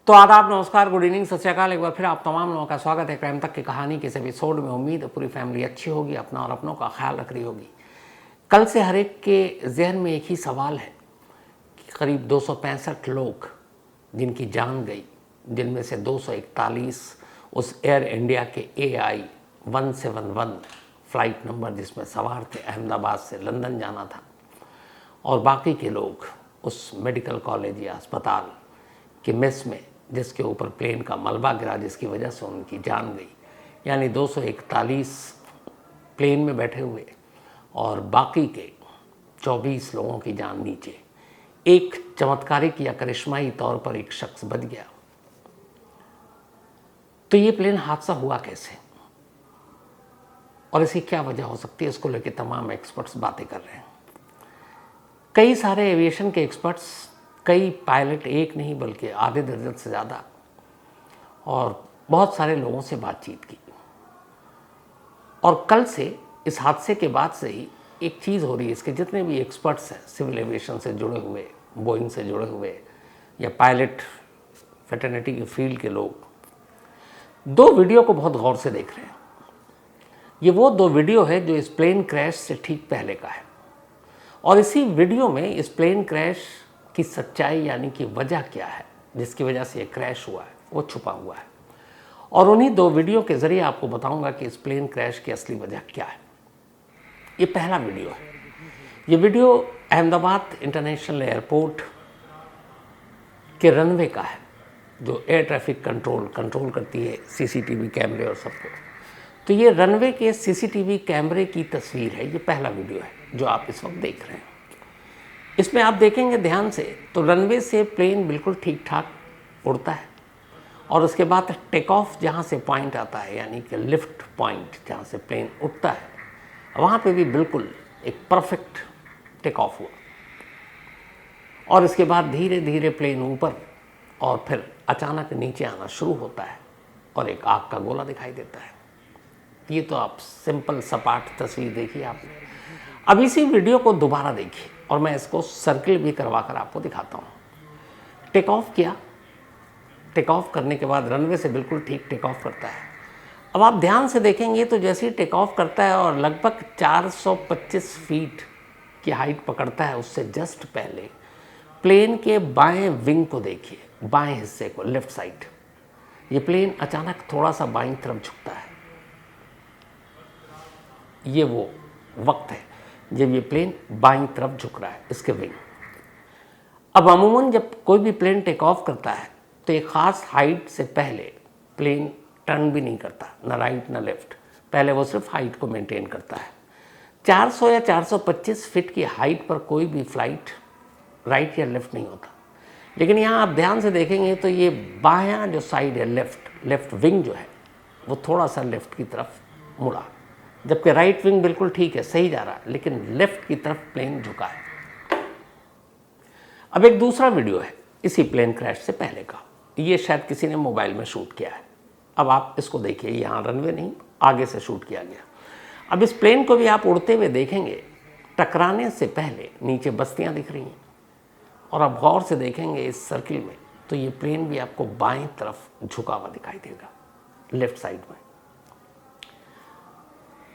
तो आदाब, नमस्कार, गुड इवनिंग, सत श्री अकाल। एक बार फिर आप तमाम लोगों का स्वागत है क्राइम तक की कहानी के इस एपिसोड में। उम्मीद है पूरी फैमिली अच्छी होगी, अपना और अपनों का ख्याल रख रही होगी। कल से हर एक के जहन में एक ही सवाल है कि करीब 265 लोग जिनकी जान गई, जिनमें से 241 उस एयर इंडिया के AI 171 फ्लाइट नंबर जिसमें सवार थे, अहमदाबाद से लंदन जाना था, और बाकी के लोग उस मेडिकल कॉलेज या अस्पताल के मेस में जिसके ऊपर प्लेन का मलबा गिरा, जिसकी वजह से उनकी जान गई। यानी 241 प्लेन में बैठे हुए और बाकी के 24 लोगों की जान नीचे। एक चमत्कारिक या करिश्माई तौर पर एक शख्स बच गया। तो ये प्लेन हादसा हुआ कैसे और इसकी क्या वजह हो सकती है, इसको लेकर तमाम एक्सपर्ट्स बातें कर रहे हैं। कई सारे एविएशन के एक्सपर्ट्स, कई पायलट, एक नहीं बल्कि आधे दर्जन से ज़्यादा, और बहुत सारे लोगों से बातचीत की। और कल से इस हादसे के बाद से ही एक चीज़ हो रही है, इसके जितने भी एक्सपर्ट्स हैं, सिविल एविएशन से जुड़े हुए, बोइंग से जुड़े हुए या पायलट फ्रेटर्निटी के फील्ड के लोग, दो वीडियो को बहुत गौर से देख रहे हैं। ये वो दो वीडियो है जो इस प्लेन क्रैश से ठीक पहले का है, और इसी वीडियो में इस प्लेन क्रैश की सच्चाई यानी कि वजह क्या है जिसकी वजह से ये क्रैश हुआ है, वो छुपा हुआ है। और उन्हीं दो वीडियो के ज़रिए आपको बताऊंगा कि इस प्लेन क्रैश की असली वजह क्या है। ये पहला वीडियो है। ये वीडियो अहमदाबाद इंटरनेशनल एयरपोर्ट के रनवे का है, जो एयर ट्रैफिक कंट्रोल करती है, CCTV कैमरे और सबको। तो ये रनवे के CCTV कैमरे की तस्वीर है। ये पहला वीडियो है जो आप इस वक्त देख रहे हैं। इसमें आप देखेंगे ध्यान से तो रनवे से प्लेन बिल्कुल ठीक ठाक उड़ता है, और उसके बाद टेक ऑफ जहाँ से पॉइंट आता है, यानी कि लिफ्ट पॉइंट जहाँ से प्लेन उठता है, वहाँ पे भी बिल्कुल एक परफेक्ट टेक ऑफ हुआ। और इसके बाद धीरे धीरे प्लेन ऊपर और फिर अचानक नीचे आना शुरू होता है और एक आग का गोला दिखाई देता है। ये तो आप सिंपल सपाट तस्वीर देखिए आपने। अब इसी वीडियो को दोबारा देखिए और मैं इसको सर्किल भी करवा कर आपको दिखाता हूँ। टेक ऑफ किया, टेक ऑफ करने के बाद रनवे से बिल्कुल ठीक टेक ऑफ करता है। अब आप ध्यान से देखेंगे तो जैसे ही टेक ऑफ करता है और लगभग 425 फीट की हाइट पकड़ता है, उससे जस्ट पहले प्लेन के बाएं विंग को देखिए, बाएं हिस्से को, लेफ्ट साइड। ये प्लेन अचानक थोड़ा सा बाईं तरफ झुकता है। ये वो वक्त है जब ये प्लेन बाईं तरफ झुक रहा है, इसके विंग। अब अमूमन जब कोई भी प्लेन टेक ऑफ करता है तो एक ख़ास हाइट से पहले प्लेन टर्न भी नहीं करता, ना राइट ना लेफ्ट। पहले वो सिर्फ हाइट को मेंटेन करता है। 400 या 425 फीट की हाइट पर कोई भी फ्लाइट राइट या लेफ्ट नहीं होता। लेकिन यहाँ आप ध्यान से देखेंगे तो ये बायां जो साइड है, लेफ्ट विंग जो है, वो थोड़ा सा लेफ्ट की तरफ मुड़ा, जबकि राइट विंग बिल्कुल ठीक है, सही जा रहा है, लेकिन लेफ्ट की तरफ प्लेन झुका है। अब एक दूसरा वीडियो है इसी प्लेन क्रैश से पहले का। ये शायद किसी ने मोबाइल में शूट किया है। अब आप इसको देखिए, यहाँ रनवे नहीं, आगे से शूट किया गया। अब इस प्लेन को भी आप उड़ते हुए देखेंगे, टकराने से पहले नीचे बस्तियाँ दिख रही हैं, और आप गौर से देखेंगे इस सर्किल में तो ये प्लेन भी आपको बाएं तरफ झुका हुआ दिखाई देगा, लेफ्ट साइड में।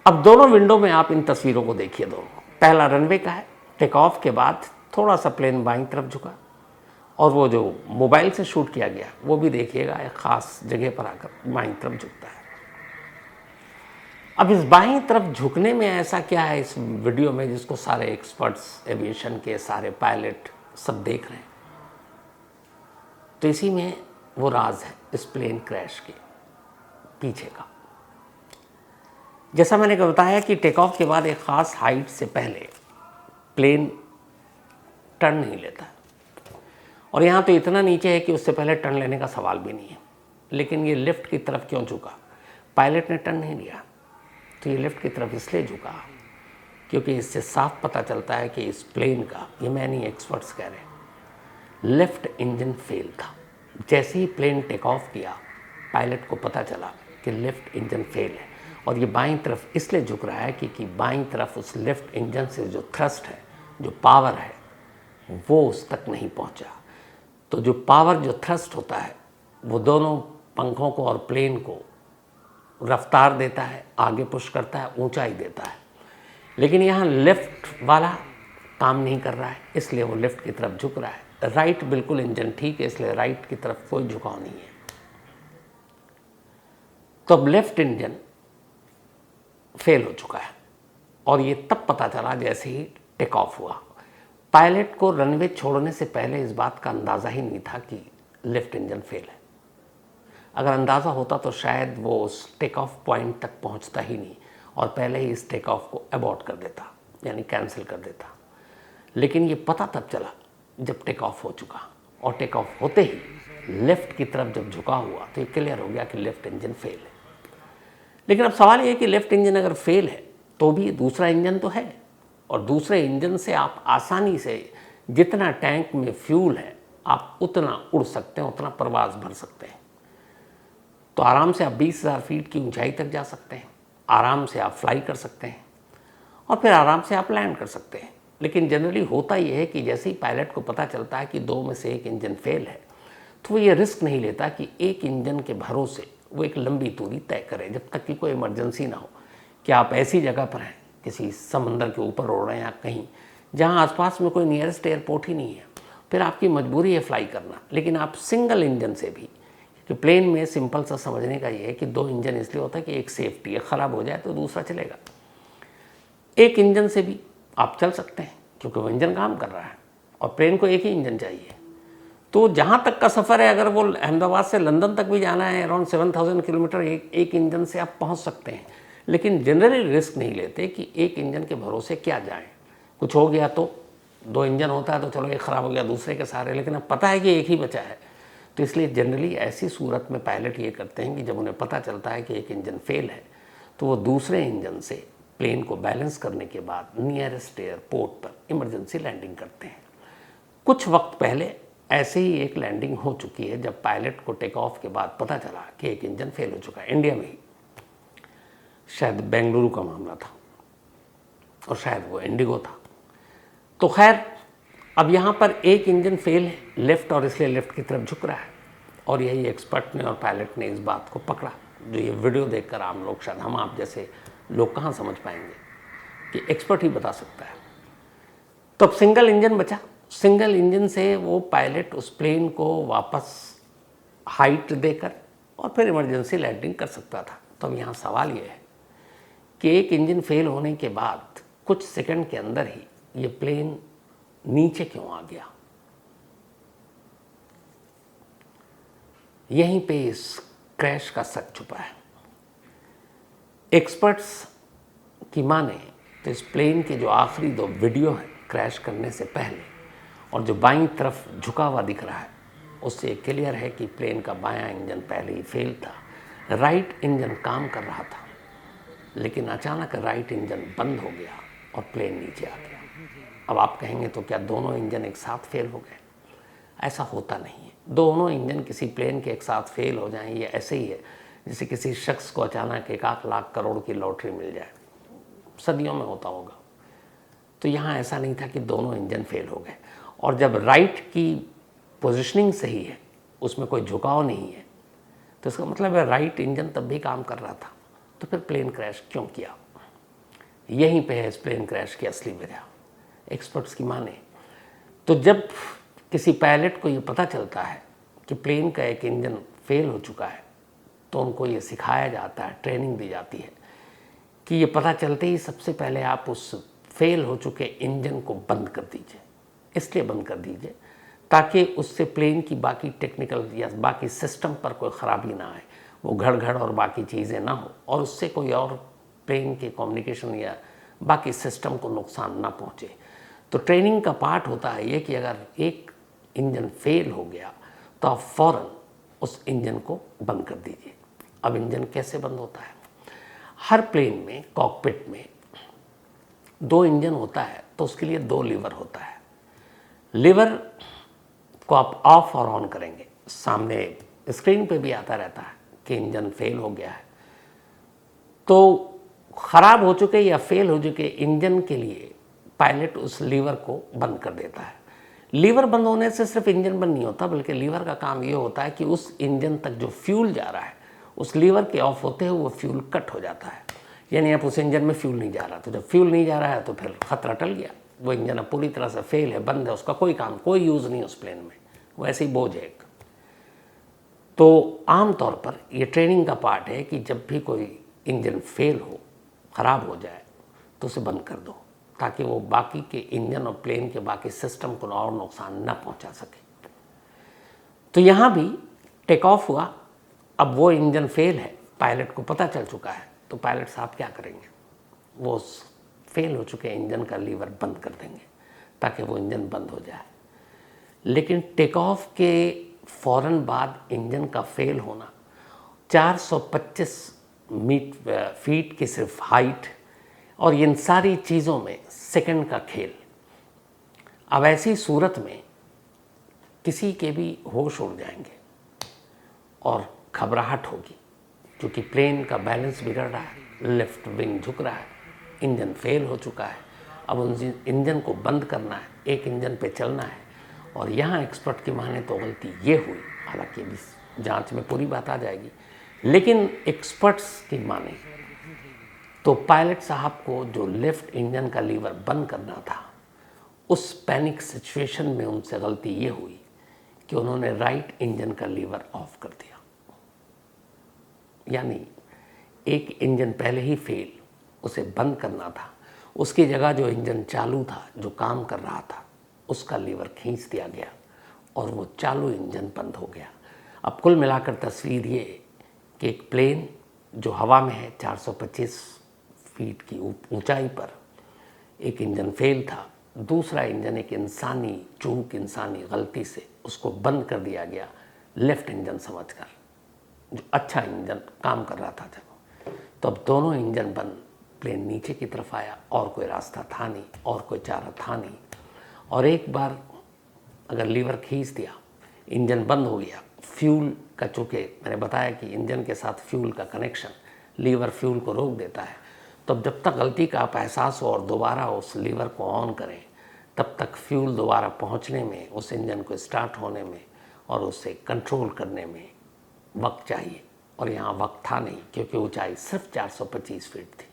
अब दोनों विंडो में आप इन तस्वीरों को देखिए। दोनों, पहला रनवे का है, टेक ऑफ के बाद थोड़ा सा प्लेन बाईं तरफ झुका, और वो जो मोबाइल से शूट किया गया वो भी देखिएगा, एक ख़ास जगह पर आकर बाईं तरफ झुकता है। अब इस बाईं तरफ झुकने में ऐसा क्या है इस वीडियो में जिसको सारे एक्सपर्ट्स, एविएशन के सारे पायलट सब देख रहे हैं? तो इसी में वो राज है इस प्लेन क्रैश के पीछे का। जैसा मैंने बताया कि टेक ऑफ के बाद एक ख़ास हाइट से पहले प्लेन टर्न नहीं लेता, और यहाँ तो इतना नीचे है कि उससे पहले टर्न लेने का सवाल भी नहीं है। लेकिन ये लेफ़्ट की तरफ क्यों झुका? पायलट ने टर्न नहीं लिया, तो ये लेफ़्ट की तरफ इसलिए झुका क्योंकि इससे साफ पता चलता है कि इस प्लेन का, ये मैं नहीं, एक्सपर्ट्स कह रहे हैं, लेफ़्ट इंजन फेल था। जैसे ही प्लेन टेक ऑफ किया, पायलट को पता चला कि लेफ़्ट इंजन फेल है, और ये बाईं तरफ इसलिए झुक रहा है क्योंकि बाईं तरफ उस लेफ़्ट इंजन से जो थ्रस्ट है, जो पावर है, वो उस तक नहीं पहुंचा। तो जो पावर, जो थ्रस्ट होता है, वो दोनों पंखों को और प्लेन को रफ्तार देता है, आगे पुश करता है, ऊंचाई देता है। लेकिन यहाँ लेफ्ट वाला काम नहीं कर रहा है, इसलिए वो लेफ्ट की तरफ झुक रहा है। राइट बिल्कुल इंजन ठीक है, इसलिए राइट की तरफ कोई झुकाव नहीं है। तो अब लेफ्ट इंजन फेल हो चुका है और ये तब पता चला जैसे ही टेक ऑफ हुआ। पायलट को रनवे छोड़ने से पहले इस बात का अंदाज़ा ही नहीं था कि लेफ्ट इंजन फेल है। अगर अंदाज़ा होता तो शायद वो उस टेक ऑफ पॉइंट तक पहुंचता ही नहीं और पहले ही इस टेक ऑफ को अबॉर्ट कर देता, यानी कैंसिल कर देता। लेकिन ये पता तब चला जब टेक ऑफ हो चुका, और टेक ऑफ होते ही लेफ्ट की तरफ जब झुका हुआ तो ये क्लियर हो गया कि लेफ्ट इंजन फेल है। लेकिन अब सवाल ये है कि लेफ्ट इंजन अगर फेल है तो भी दूसरा इंजन तो है, और दूसरे इंजन से आप आसानी से जितना टैंक में फ्यूल है आप उतना उड़ सकते हैं, उतना परवाज़ भर सकते हैं। तो आराम से आप 20,000 फीट की ऊंचाई तक जा सकते हैं, आराम से आप फ्लाई कर सकते हैं और फिर आराम से आप लैंड कर सकते हैं। लेकिन जनरली होता यह है कि जैसे ही पायलट को पता चलता है कि दो में से एक इंजन फेल है तो वो ये रिस्क नहीं लेता कि एक इंजन के भरोसे वो एक लंबी दूरी तय करे जब तक कि कोई इमरजेंसी ना हो, कि आप ऐसी जगह पर हैं, किसी समंदर के ऊपर उड़ रहे हैं या कहीं जहां आसपास में कोई नियरेस्ट एयरपोर्ट ही नहीं है, फिर आपकी मजबूरी है फ्लाई करना। लेकिन आप सिंगल इंजन से भी, कि प्लेन में सिंपल सा समझने का ये है कि दो इंजन इसलिए होता है कि एक सेफ्टी है, ख़राब हो जाए तो दूसरा चलेगा। एक इंजन से भी आप चल सकते हैं क्योंकि वो इंजन काम कर रहा है और प्लेन को एक ही इंजन चाहिए। तो जहाँ तक का सफ़र है, अगर वो अहमदाबाद से लंदन तक भी जाना है, अराउंड 7,000 किलोमीटर एक इंजन से आप पहुँच सकते हैं। लेकिन जनरली रिस्क नहीं लेते कि एक इंजन के भरोसे क्या जाएं, कुछ हो गया तो दो इंजन होता है तो चलो एक ख़राब हो गया दूसरे के सहारे, लेकिन अब पता है कि एक ही बचा है। तो इसलिए जनरली ऐसी सूरत में पायलट ये करते हैं कि जब उन्हें पता चलता है कि एक इंजन फेल है तो वो दूसरे इंजन से प्लेन को बैलेंस करने के बाद नियरेस्ट एयरपोर्ट पर इमरजेंसी लैंडिंग करते हैं। कुछ वक्त पहले ऐसे ही एक लैंडिंग हो चुकी है जब पायलट को टेक ऑफ के बाद पता चला कि एक इंजन फेल हो चुका है, इंडिया में ही, शायद बेंगलुरु का मामला था और शायद वो इंडिगो था। तो खैर अब यहाँ पर एक इंजन फेल है लेफ़्ट, और इसलिए लेफ़्ट की तरफ झुक रहा है, और यही एक्सपर्ट ने और पायलट ने इस बात को पकड़ा। जो ये वीडियो देखकर आम लोग, शायद हम आप जैसे लोग कहाँ समझ पाएंगे कि एक्सपर्ट ही बता सकता है। तो अब सिंगल इंजन बचा, सिंगल इंजन से वो पायलट उस प्लेन को वापस हाइट देकर और फिर इमरजेंसी लैंडिंग कर सकता था। तो अब यहाँ सवाल ये है कि एक इंजन फेल होने के बाद कुछ सेकंड के अंदर ही ये प्लेन नीचे क्यों आ गया? यहीं पे इस क्रैश का सच छुपा है। एक्सपर्ट्स की माने तो इस प्लेन के जो आखिरी दो वीडियो है क्रैश करने से पहले और जो बाईं तरफ झुका हुआ दिख रहा है, उससे क्लियर है कि प्लेन का बायां इंजन पहले ही फेल था, राइट इंजन काम कर रहा था, लेकिन अचानक राइट इंजन बंद हो गया और प्लेन नीचे आ गया। अब आप कहेंगे तो क्या दोनों इंजन एक साथ फेल हो गए? ऐसा होता नहीं है। दोनों इंजन किसी प्लेन के एक साथ फेल हो जाएं, ये ऐसे ही है जैसे किसी शख्स को अचानक 1 लाख करोड़ की लॉटरी मिल जाए, सदियों में होता होगा। तो यहाँ ऐसा नहीं था कि दोनों इंजन फेल हो गए, और जब राइट की पोजिशनिंग सही है, उसमें कोई झुकाव नहीं है, तो इसका मतलब है राइट इंजन तब भी काम कर रहा था। तो फिर प्लेन क्रैश क्यों किया? यहीं पे है इस प्लेन क्रैश की असली वजह, एक्सपर्ट्स की माने तो। जब किसी पायलट को ये पता चलता है कि प्लेन का एक इंजन फेल हो चुका है, तो उनको ये सिखाया जाता है, ट्रेनिंग दी जाती है कि ये पता चलते ही सबसे पहले आप उस फेल हो चुके इंजन को बंद कर दीजिए। इसलिए बंद कर दीजिए ताकि उससे प्लेन की बाकी टेक्निकल या बाकी सिस्टम पर कोई ख़राबी ना आए, वो घड़ और बाकी चीज़ें ना हो, और उससे कोई और प्लेन के कम्युनिकेशन या बाकी सिस्टम को नुकसान ना पहुँचे। तो ट्रेनिंग का पार्ट होता है ये कि अगर एक इंजन फेल हो गया तो आप फ़ौरन उस इंजन को बंद कर दीजिए। अब इंजन कैसे बंद होता है? हर प्लेन में कॉकपिट में 2 इंजन होता है तो उसके लिए 2 लीवर होता है। लीवर को आप ऑफ और ऑन करेंगे, सामने स्क्रीन पे भी आता रहता है कि इंजन फेल हो गया है। तो ख़राब हो चुके या फेल हो चुके इंजन के लिए पायलट उस लीवर को बंद कर देता है। लीवर बंद होने से सिर्फ इंजन बंद नहीं होता, बल्कि लीवर का काम ये होता है कि उस इंजन तक जो फ्यूल जा रहा है उस लीवर के ऑफ होते हुए वो फ्यूल कट हो जाता है। यानी अब उस इंजन में फ्यूल नहीं जा रहा, तो जब फ्यूल नहीं जा रहा है तो फिर खतरा टल गया, वो इंजन अब पूरी तरह से फेल है, बंद है, उसका कोई काम, कोई यूज़ नहीं उस प्लेन में, वो ऐसे ही बोझ है एक। तो आमतौर पर ये ट्रेनिंग का पार्ट है कि जब भी कोई इंजन फेल हो, ख़राब हो जाए, तो उसे बंद कर दो, ताकि वो बाकी के इंजन और प्लेन के बाकी सिस्टम को और नुकसान न पहुंचा सके। तो यहाँ भी टेक ऑफ हुआ, अब वो इंजन फेल है, पायलट को पता चल चुका है, तो पायलट साहब क्या करेंगे, वो फेल हो चुके इंजन का लीवर बंद कर देंगे ताकि वो इंजन बंद हो जाए। लेकिन टेक ऑफ के फ़ौरन बाद इंजन का फेल होना, 425 फीट की सिर्फ हाइट और इन सारी चीज़ों में सेकंड का खेल। अब ऐसी सूरत में किसी के भी होश उड़ जाएंगे और घबराहट होगी, क्योंकि प्लेन का बैलेंस बिगड़ रहा है, लेफ्ट विंग झुक रहा है, इंजन फेल हो चुका है, अब उन इंजन को बंद करना है, एक इंजन पे चलना है। और यहाँ एक्सपर्ट की माने तो गलती ये हुई, हालांकि अभी जांच में पूरी बात आ जाएगी, लेकिन एक्सपर्ट्स की माने तो पायलट साहब को जो लेफ्ट इंजन का लीवर बंद करना था, उस पैनिक सिचुएशन में उनसे गलती ये हुई कि उन्होंने राइट इंजन का लीवर ऑफ कर दिया। यानी एक इंजन पहले ही फेल, उसे बंद करना था, उसकी जगह जो इंजन चालू था, जो काम कर रहा था, उसका लीवर खींच दिया गया और वो चालू इंजन बंद हो गया। अब कुल मिलाकर तस्वीर ये कि एक प्लेन जो हवा में है 425 फीट की ऊंचाई पर, एक इंजन फेल था, दूसरा इंजन एक इंसानी चूक, इंसानी गलती से उसको बंद कर दिया गया, लेफ्ट इंजन समझकर, जो अच्छा इंजन काम कर रहा था जब। तो अब दोनों इंजन बंद, प्लेन नीचे की तरफ आया, और कोई रास्ता था नहीं, और कोई चारा था नहीं। और एक बार अगर लीवर खींच दिया, इंजन बंद हो गया, फ्यूल का, चूँकि मैंने बताया कि इंजन के साथ फ्यूल का कनेक्शन, लीवर फ्यूल को रोक देता है, तो जब तक गलती का आप एहसास हो और दोबारा उस लीवर को ऑन करें, तब तक फ्यूल दोबारा पहुंचने में, उस इंजन को स्टार्ट होने में और उसे कंट्रोल करने में वक्त चाहिए। और यहाँ वक्त था नहीं, क्योंकि ऊंचाई सिर्फ 425 फीट थी।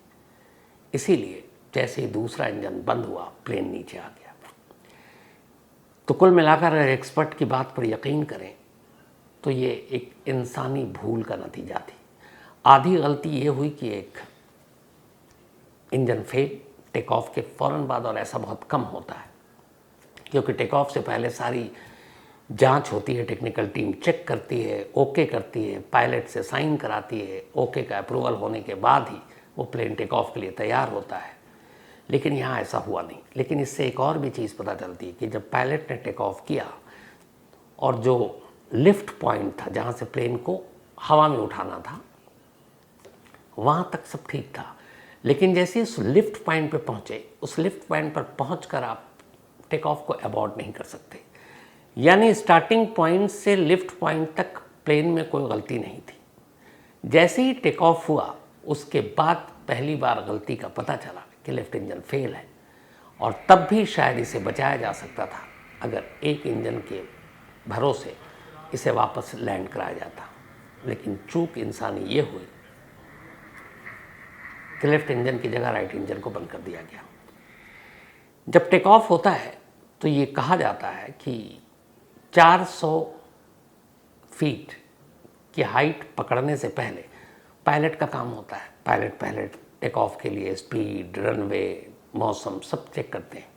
इसीलिए जैसे ही दूसरा इंजन बंद हुआ, प्लेन नीचे आ गया। तो कुल मिलाकर अगर एक्सपर्ट की बात पर यकीन करें तो ये एक इंसानी भूल का नतीजा थी। आधी गलती ये हुई कि एक इंजन फेल टेक ऑफ के फ़ौरन बाद, और ऐसा बहुत कम होता है, क्योंकि टेक ऑफ से पहले सारी जांच होती है, टेक्निकल टीम चेक करती है, ओके करती है, पायलट से साइन कराती है, ओके का अप्रूवल होने के बाद ही वो प्लेन टेक ऑफ के लिए तैयार होता है। लेकिन यहाँ ऐसा हुआ नहीं। लेकिन इससे एक और भी चीज़ पता चलती है कि जब पायलट ने टेक ऑफ किया और जो लिफ्ट पॉइंट था जहाँ से प्लेन को हवा में उठाना था, वहाँ तक सब ठीक था। लेकिन जैसे उस लिफ्ट पॉइंट पे पहुँचे, उस लिफ्ट पॉइंट पर पहुँचकर आप टेक ऑफ को अबॉर्ट नहीं कर सकते। यानी स्टार्टिंग पॉइंट से लिफ्ट पॉइंट तक प्लेन में कोई गलती नहीं थी। जैसे ही टेक ऑफ हुआ, उसके बाद पहली बार गलती का पता चला कि लेफ्ट इंजन फेल है, और तब भी शायद इसे बचाया जा सकता था अगर एक इंजन के भरोसे इसे वापस लैंड कराया जाता। लेकिन चूक इंसानी ये हुई कि लेफ्ट इंजन की जगह राइट इंजन को बंद कर दिया गया। जब टेक ऑफ होता है तो ये कहा जाता है कि 400 फीट की हाइट पकड़ने से पहले पायलट का काम होता है। पायलट टेक ऑफ के लिए स्पीड, रनवे, मौसम सब चेक करते हैं।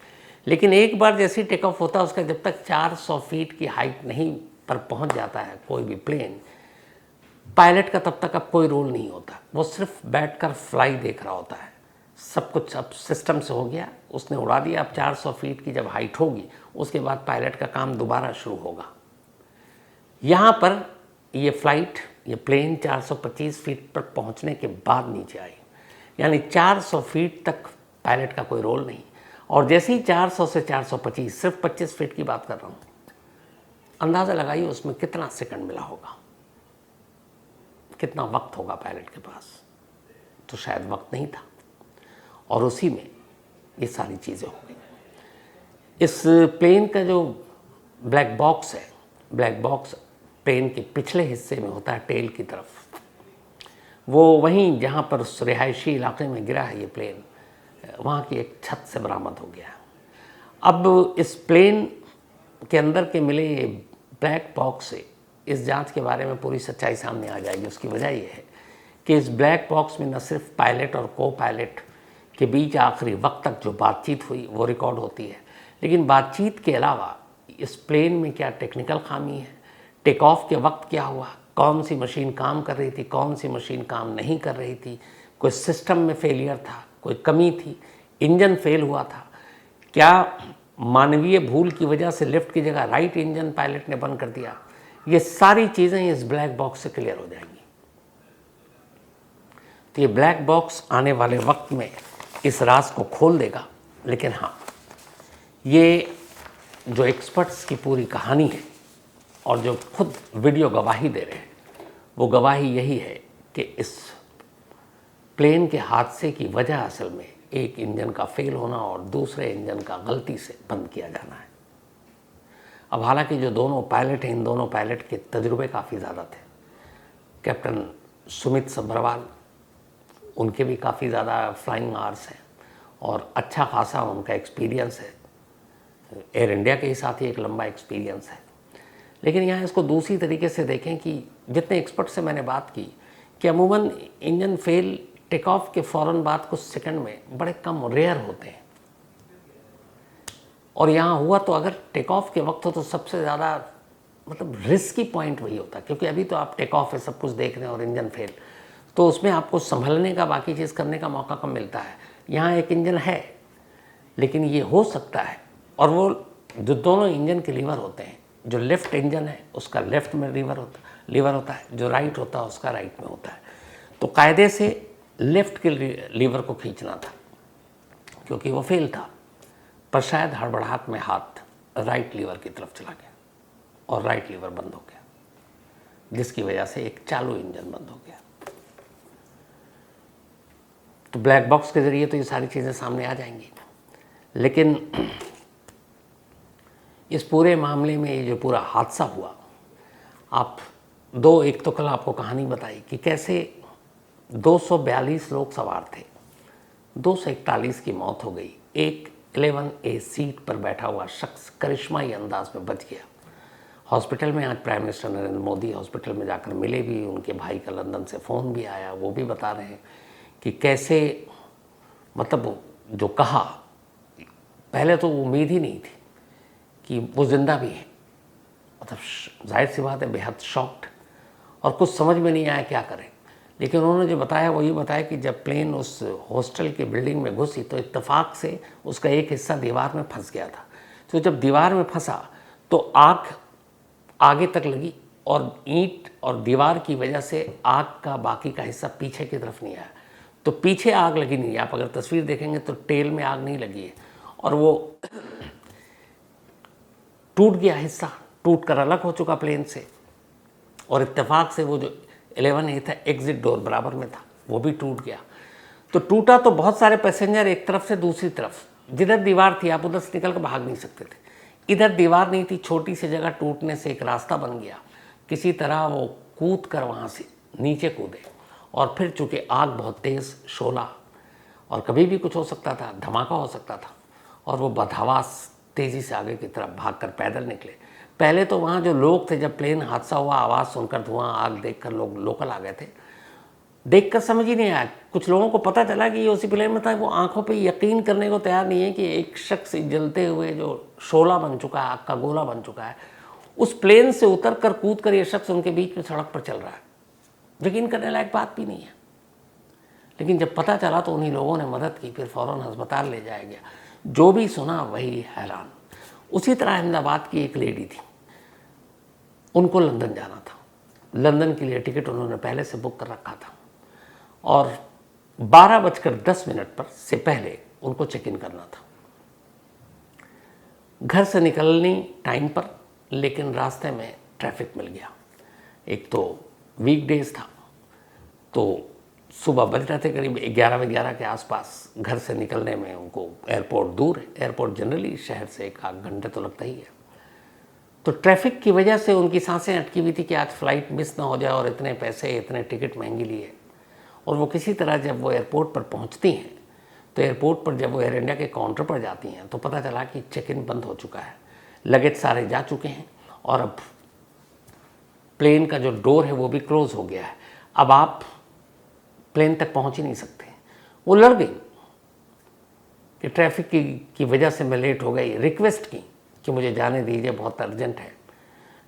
लेकिन एक बार जैसे ही टेक ऑफ होता है, उसका जब तक 400 फीट की हाइट नहीं पर पहुंच जाता है कोई भी प्लेन, पायलट का तब तक अब कोई रोल नहीं होता। वो सिर्फ बैठकर फ्लाई देख रहा होता है। सब कुछ अब सिस्टम से हो गया, उसने उड़ा दिया। अब 400 फीट की जब हाइट होगी, उसके बाद पायलट का काम दोबारा शुरू होगा। यहाँ पर ये फ्लाइट, ये प्लेन 425 फीट पर पहुँचने के बाद नीचे आई। यानी 400 फीट तक पायलट का कोई रोल नहीं। और जैसे ही 400 से 425, सिर्फ 25 फीट की बात कर रहा हूँ, अंदाज़ा लगाइए उसमें कितना सेकंड मिला होगा, कितना वक्त होगा पायलट के पास। तो शायद वक्त नहीं था, और उसी में ये सारी चीज़ें हो गई। इस प्लेन का जो ब्लैक बॉक्स है, ब्लैक बॉक्स प्लेन के पिछले हिस्से में होता है, टेल की तरफ। वो वहीं जहाँ पर उस रिहायशी इलाके में गिरा है ये प्लेन, वहाँ की एक छत से बरामद हो गया। अब इस प्लेन के अंदर के मिले ये ब्लैक बॉक्स से इस जांच के बारे में पूरी सच्चाई सामने आ जाएगी। उसकी वजह ये है कि इस ब्लैक बॉक्स में न सिर्फ पायलट और को पायलट के बीच आखिरी वक्त तक जो बातचीत हुई वो रिकॉर्ड होती है, लेकिन बातचीत के अलावा इस प्लेन में क्या टेक्निकल खामी है, टेक ऑफ के वक्त क्या हुआ, कौन सी मशीन काम कर रही थी, कौन सी मशीन काम नहीं कर रही थी, कोई सिस्टम में फेलियर था, कोई कमी थी, इंजन फेल हुआ था, क्या मानवीय भूल की वजह से लिफ्ट की जगह राइट इंजन पायलट ने बंद कर दिया, ये सारी चीज़ें इस ब्लैक बॉक्स से क्लियर हो जाएंगी। तो ये ब्लैक बॉक्स आने वाले वक्त में इस राज को खोल देगा। लेकिन हाँ, ये जो एक्सपर्ट्स की पूरी कहानी है और जो खुद वीडियो गवाही दे रहे हैं, वो गवाही यही है कि इस प्लेन के हादसे की वजह असल में एक इंजन का फेल होना और दूसरे इंजन का गलती से बंद किया जाना है। अब हालांकि जो दोनों पायलट हैं, इन दोनों पायलट के तजुर्बे काफ़ी ज़्यादा थे। कैप्टन सुमित सब्रवाल, उनके भी काफ़ी ज़्यादा फ्लाइंग आवर्स हैं और अच्छा खासा उनका एक्सपीरियंस है। एयर इंडिया के ही साथ ही एक लंबा एक्सपीरियंस है। लेकिन यहाँ इसको दूसरी तरीके से देखें कि जितने एक्सपर्ट से मैंने बात की कि अमूमन इंजन फेल टेक ऑफ के फ़ौरन बाद कुछ सेकंड में बड़े कम रेयर होते हैं, और यहाँ हुआ तो अगर टेक ऑफ के वक्त हो तो सबसे ज़्यादा मतलब रिस्की पॉइंट वही होता है, क्योंकि अभी तो आप टेक ऑफ है, सब कुछ देख रहे हैं और इंजन फेल, तो उसमें आपको संभलने का, बाकी चीज़ करने का मौका कम मिलता है। यहाँ एक इंजन है, लेकिन ये हो सकता है, और वो जो दोनों इंजन के लीवर होते हैं, जो लेफ्ट इंजन है उसका लेफ्ट में लीवर होता है, जो राइट होता है उसका राइट में होता है। तो कायदे से लेफ्ट के लीवर को खींचना था क्योंकि वो फेल था, पर शायद हड़बड़ाहट में हाथ राइट लीवर की तरफ चला गया और राइट लीवर बंद हो गया, जिसकी वजह से एक चालू इंजन बंद हो गया। तो ब्लैक बॉक्स के ज़रिए तो ये सारी चीज़ें सामने आ जाएंगी, लेकिन इस पूरे मामले में ये जो पूरा हादसा हुआ, एक तो कल आपको कहानी बताई कि कैसे 242 लोग सवार थे, 241 की मौत हो गई, एक 11A सीट पर बैठा हुआ शख्स करिश्माई अंदाज में बच गया। हॉस्पिटल में आज prime minister Narendra Modi hospital में जाकर मिले भी, उनके भाई का लंदन से फ़ोन भी आया, वो भी बता रहे हैं कि कैसे मतलब जो कहा, पहले तो उम्मीद ही नहीं थी कि वो ज़िंदा भी है, मतलब जाहिर सी बात है बेहद शॉक्ड, और कुछ समझ में नहीं आया क्या करें। लेकिन उन्होंने जो बताया वो ये बताया कि जब प्लेन उस हॉस्टल की बिल्डिंग में घुसी तो इत्तेफाक से उसका एक हिस्सा दीवार में फंस गया था। तो जब दीवार में फंसा तो आग आगे तक लगी और ईंट और दीवार की वजह से आग का बाकी का हिस्सा पीछे की तरफ नहीं आया, तो पीछे आग लगी नहीं। आप अगर तस्वीर देखेंगे तो टेल में आग नहीं लगी है, और वो टूट गया, हिस्सा टूट कर अलग हो चुका प्लेन से, और इत्तेफाक से वो जो 11A था एग्जिट डोर बराबर में था, वो भी टूट गया। तो टूटा तो बहुत सारे पैसेंजर एक तरफ से दूसरी तरफ, जिधर दीवार थी आप उधर से निकल कर भाग नहीं सकते थे, इधर दीवार नहीं थी, छोटी सी जगह टूटने से एक रास्ता बन गया, किसी तरह वो कूद कर वहाँ से नीचे कूदे, और फिर चूँकि आग बहुत तेज़, शोला, और कभी भी कुछ हो सकता था, धमाका हो सकता था, और वो बदहवास तेज़ी से आगे की तरफ भागकर पैदल निकले। पहले तो वहाँ जो लोग थे, जब प्लेन हादसा हुआ आवाज़ सुनकर, धुआं, आग देखकर लोग लोकल आ गए थे, देखकर समझ ही नहीं आया। कुछ लोगों को पता चला कि ये उसी प्लेन में था, वो आंखों पे यकीन करने को तैयार नहीं है कि एक शख्स जलते हुए जो शोला बन चुका है, आग का गोला बन चुका है, उस प्लेन से उतर कर कूद कर ये शख्स उनके बीच में सड़क पर चल रहा है। यकीन करने लायक बात भी नहीं है। लेकिन जब पता चला तो उन्हीं लोगों ने मदद की, फिर फ़ौरन अस्पताल ले जाया गया। जो भी सुना वही हैरान। उसी तरह अहमदाबाद की एक लेडी थी, उनको लंदन जाना था, लंदन के लिए टिकट उन्होंने पहले से बुक कर रखा था, और 12:10 पर से पहले उनको चेक इन करना था। घर से निकलनी टाइम पर, लेकिन रास्ते में ट्रैफिक मिल गया। एक तो वीकडेज था, तो सुबह बज रहे थे करीब 11 के आसपास। घर से निकलने में उनको, एयरपोर्ट दूर है, एयरपोर्ट जनरली शहर से 1 आध घंटे तो लगता ही है। तो ट्रैफिक की वजह से उनकी सांसें अटकी हुई थी कि आज फ्लाइट मिस ना हो जाए, और इतने पैसे, इतने टिकट महंगी लिए। और वो किसी तरह जब वो एयरपोर्ट पर पहुंचती हैं, तो एयरपोर्ट पर जब वो एयर इंडिया के काउंटर पर जाती हैं तो पता चला कि चेक इन बंद हो चुका है, लगेज सारे जा चुके हैं, और अब प्लेन का जो डोर है वो भी क्लोज हो गया है। अब आप प्लेन तक पहुंच ही नहीं सकते। वो लड़ गई कि ट्रैफिक की वजह से मैं लेट हो गई, रिक्वेस्ट की कि मुझे जाने दीजिए, बहुत अर्जेंट है,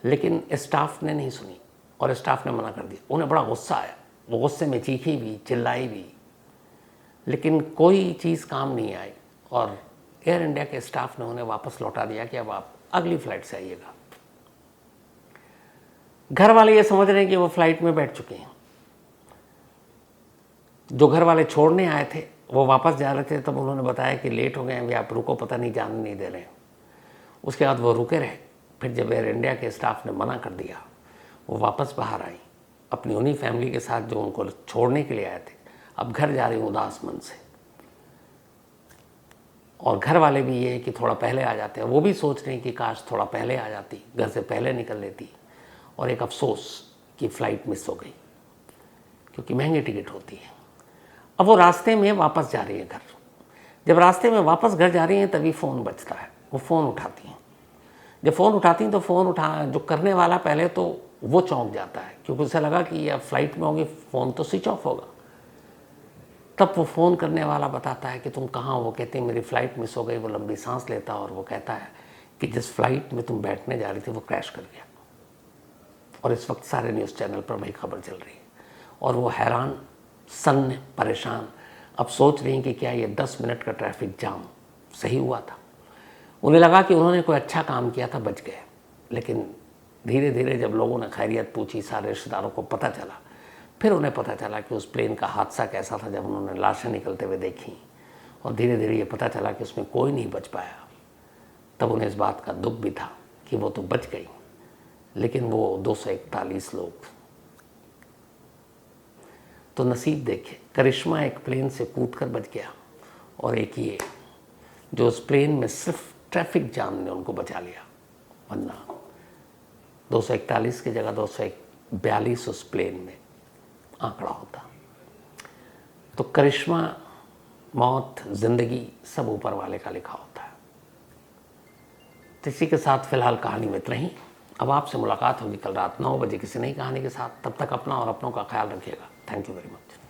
लेकिन स्टाफ ने नहीं सुनी और स्टाफ ने मना कर दिया। उन्हें बड़ा गुस्सा आया, वो गुस्से में चीखी भी, चिल्लाई भी, लेकिन कोई चीज़ काम नहीं आई, और एयर इंडिया के स्टाफ ने उन्हें वापस लौटा दिया कि अब आप अगली फ़्लाइट से आइएगा। घर वाले ये समझ रहे हैं कि वो फ्लाइट में बैठ चुके हैं। जो घर वाले छोड़ने आए थे वो वापस जा रहे थे, तब उन्होंने बताया कि लेट हो गए हैं, आप रुको, पता नहीं, जाने नहीं दे रहे हैं। उसके बाद वो रुके रहे। फिर जब एयर इंडिया के स्टाफ ने मना कर दिया, वो वापस बाहर आई अपनी उन्हीं फैमिली के साथ जो उनको छोड़ने के लिए आए थे। अब घर जा रही हूँ उदास मन से, और घर वाले भी ये कि थोड़ा पहले आ जाते हैं। वो भी सोच रहे हैं कि काश थोड़ा पहले आ जाती, घर से पहले निकल लेती, और एक अफसोस कि फ़्लाइट मिस हो गई, क्योंकि महंगी टिकट होती है। अब वो रास्ते में वापस जा रही है घर। जब रास्ते में वापस घर जा रही हैं तभी फ़ोन बजता है। वो फ़ोन उठाती हैं। जब फ़ोन उठाती हैं तो फ़ोन जो करने वाला पहले तो वो चौंक जाता है, क्योंकि उसे लगा कि अब फ्लाइट में होगी, फ़ोन तो स्विच ऑफ होगा। तब वो फ़ोन करने वाला बताता है कि तुम कहाँ हो। वो कहते हैं मेरी फ़्लाइट मिस हो गई। वो लंबी सांस लेता है और वो कहता है कि जिस फ्लाइट में तुम बैठने जा रही थी वो क्रैश कर गया, और इस वक्त सारे न्यूज़ चैनल पर वही खबर चल रही है। और वो हैरान, सन्न, परेशान, अब सोच रही हैं कि क्या ये 10 मिनट का ट्रैफिक जाम सही हुआ था। उन्हें लगा कि उन्होंने कोई अच्छा काम किया था, बच गए। लेकिन धीरे धीरे जब लोगों ने खैरियत पूछी, सारे रिश्तेदारों को पता चला, फिर उन्हें पता चला कि उस प्लेन का हादसा कैसा था। जब उन्होंने लाशें निकलते हुए देखी और धीरे धीरे ये पता चला कि उसमें कोई नहीं बच पाया, तब उन्हें इस बात का दुख भी था कि वो तो बच गई, लेकिन वो 241 लोग। तो नसीब देखे, करिश्मा एक प्लेन से कूदकर बच गया, और एक ये जो उस प्लेन में सिर्फ ट्रैफिक जाम ने उनको बचा लिया, वरना 241 की जगह 242 उस प्लेन में आंकड़ा होता। तो करिश्मा, मौत, जिंदगी सब ऊपर वाले का लिखा होता है। तो इसी के साथ फिलहाल कहानी में इतना ही। अब आपसे मुलाकात होगी कल रात 9 बजे किसी नई कहानी के साथ। तब तक अपना और अपनों का ख्याल रखिएगा। Thank you very much.